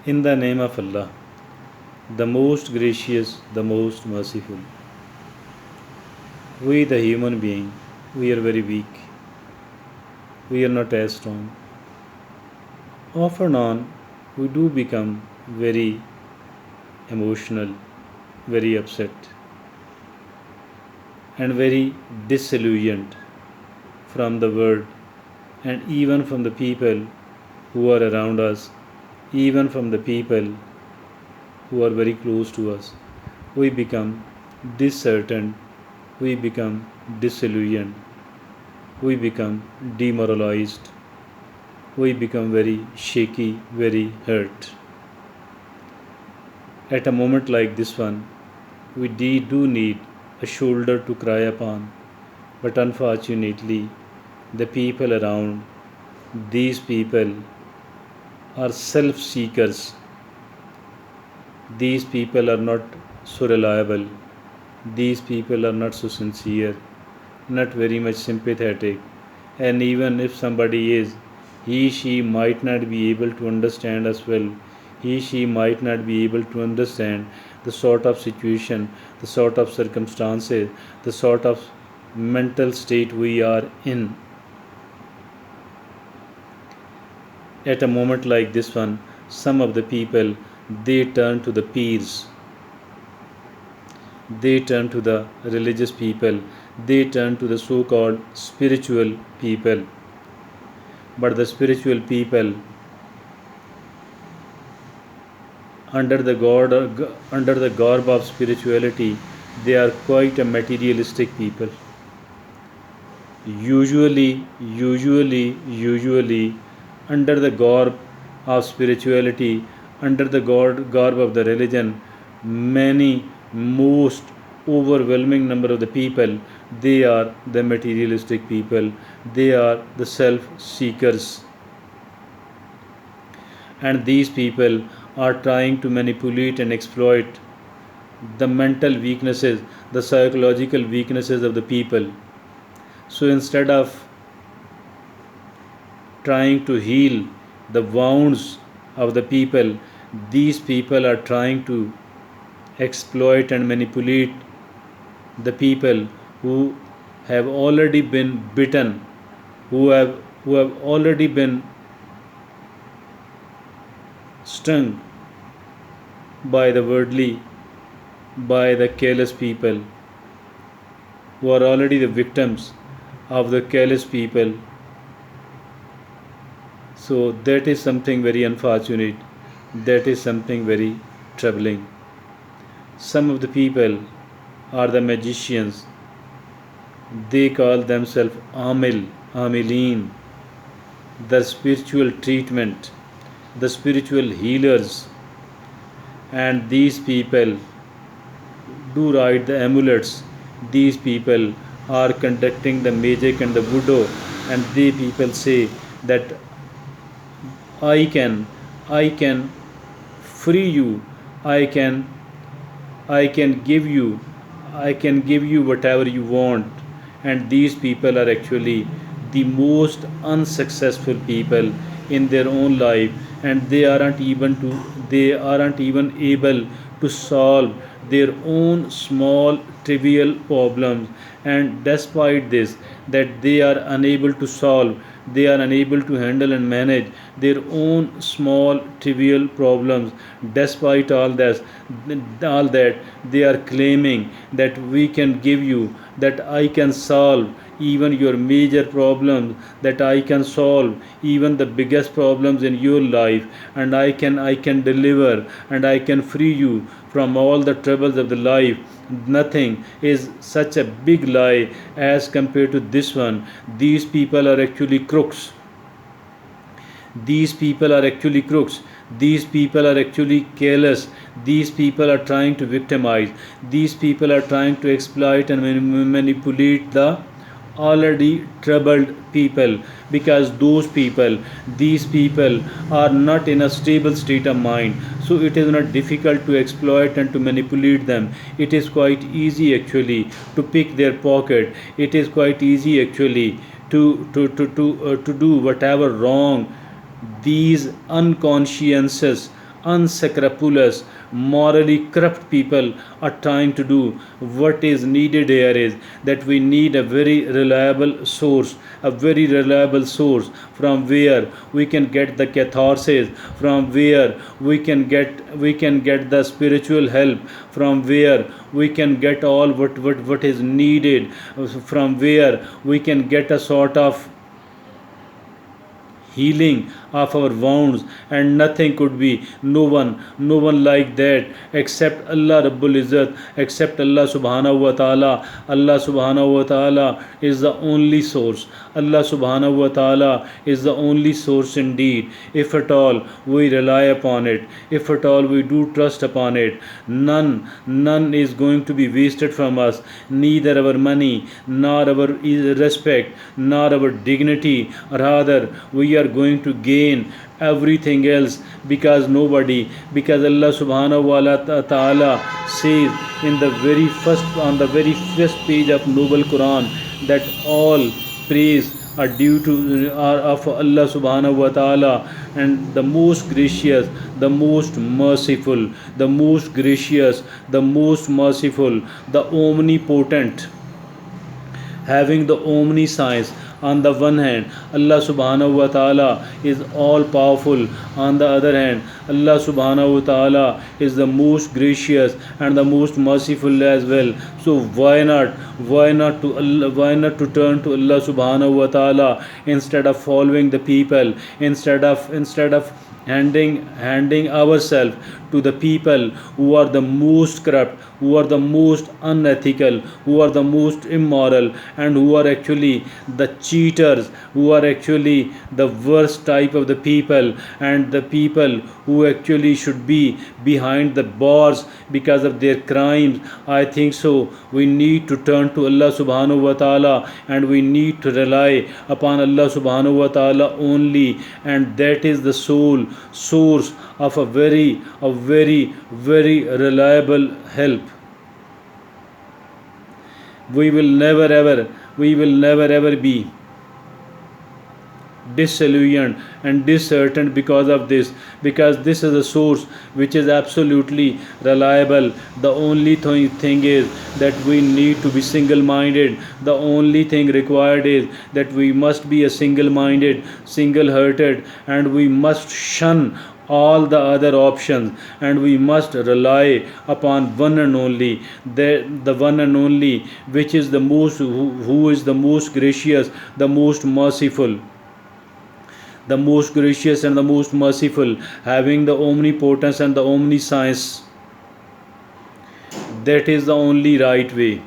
In the name of Allah, the most gracious, the most merciful. We, the human being, we are very weak. We are not as strong. Off and on, we do become very emotional, very upset, and very disillusioned from the world and even from the people who are around us, even from the people who are very close to us. We become disheartened, we become disillusioned, we become demoralized, we become very shaky, very hurt. At a moment like this one, we do need a shoulder to cry upon, but unfortunately, the people around, these people are self seekers. These people are not so reliable. These people are not so sincere, not very much sympathetic. And even if somebody is, she might not be able to understand us well. She might not be able to understand the sort of situation, the sort of circumstances, the sort of mental state we are in. At a moment like this one, some of the people, they turn to the peers, they turn to the religious people, they turn to the so-called spiritual people. But the spiritual people, under the garb of spirituality, they are quite a materialistic people. Usually, under the garb of spirituality, under the garb of the religion, most overwhelming number of the people, they are the materialistic people, they are the self seekers, and these people are trying to manipulate and exploit the mental weaknesses, the psychological weaknesses of the people. So instead of trying to heal the wounds of the people, these people are trying to exploit and manipulate the people who have already been bitten, who have already been stung by the worldly, by the careless people, who are already the victims of the careless people. So that is something very unfortunate, that is something very troubling. Some of the people are the magicians, they call themselves Amileen, the spiritual treatment, the spiritual healers, and these people do write the amulets. These people are conducting the magic and the voodoo, and they people say that I can free you, I can give you, whatever you want. And these people are actually the most unsuccessful people in their own life, and they aren't even able to solve their own small trivial problems. And despite this, that they are unable to solve, they are unable to handle and manage their own small trivial problems. Despite all that, they are claiming that we can give you, that I can solve even your major problems, that I can solve even the biggest problems in your life, and I can deliver, and I can free you from all the troubles of the life. Nothing is such a big lie as compared to this one. These people are actually crooks. These people are actually crooks. These people are actually careless. These people are trying to victimize. These people are trying to exploit and manipulate the already troubled people, because these people are not in a stable state of mind. So it is not difficult to exploit and to manipulate them. It is quite easy actually to pick their pocket. It is quite easy actually to do whatever wrong these unconscious unscrupulous, morally corrupt people are trying to do. What is needed here is that we need a very reliable source, a very reliable source from where we can get the catharsis, from where we can get the spiritual help, from where we can get all what is needed, from where we can get a sort of healing of our wounds. And nothing could be, no one like that except Allah Rabbul Izzat, except Allah Subhanahu wa Ta'ala. Allah Subhanahu wa Ta'ala is the only source. Allah Subhanahu wa Ta'ala is the only source indeed. If at all we rely upon it, if at all we do trust upon it, none is going to be wasted from us, neither our money, nor our respect, nor our dignity. Rather, we are going to gain everything else, because because Allah Subhanahu wa Ta'ala says in the very first, on the very first page of Noble Quran, that all praise are due to are of Allah Subhanahu wa Ta'ala, and the most gracious, the most merciful, the most gracious, the most merciful, the omnipotent, having the omniscience. On the one hand, Allah Subhanahu wa Ta'ala is all powerful. On the other hand, Allah Subhanahu wa Ta'ala is the most gracious and the most merciful as well. So why not to turn to Allah Subhanahu wa Ta'ala instead of following the people, instead of handing ourselves to the people who are the most corrupt, who are the most unethical, who are the most immoral, and who are actually the cheaters, who are actually the worst type of the people, and the people who actually should be behind the bars because of their crimes. I think so. We need to turn to Allah Subhanahu wa Ta'ala, and we need to rely upon Allah Subhanahu wa Ta'ala only, and that is the source of a very reliable help. We will never ever be disillusioned and disheartened because of this, because this is a source which is absolutely reliable. The only thing is that we need to be single minded. The only thing required is that we must be a single minded, single hearted, and we must shun all the other options, and we must rely upon one and only, the one and only, which is the most, who is the most gracious, the most merciful, the most gracious and the most merciful, having the omnipotence and the omniscience. That is the only right way.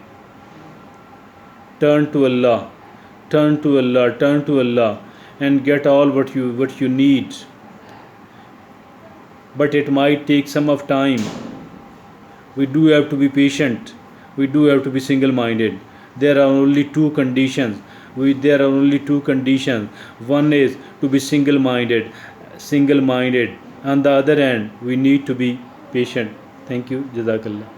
Turn to Allah, turn to Allah, turn to Allah, and get all what you need. But it might take some of time. We do have to be patient. We do have to be single minded. There are only two conditions. There are only two conditions. One is to be single minded. On the other hand, we need to be patient. Thank you. Jazakallah.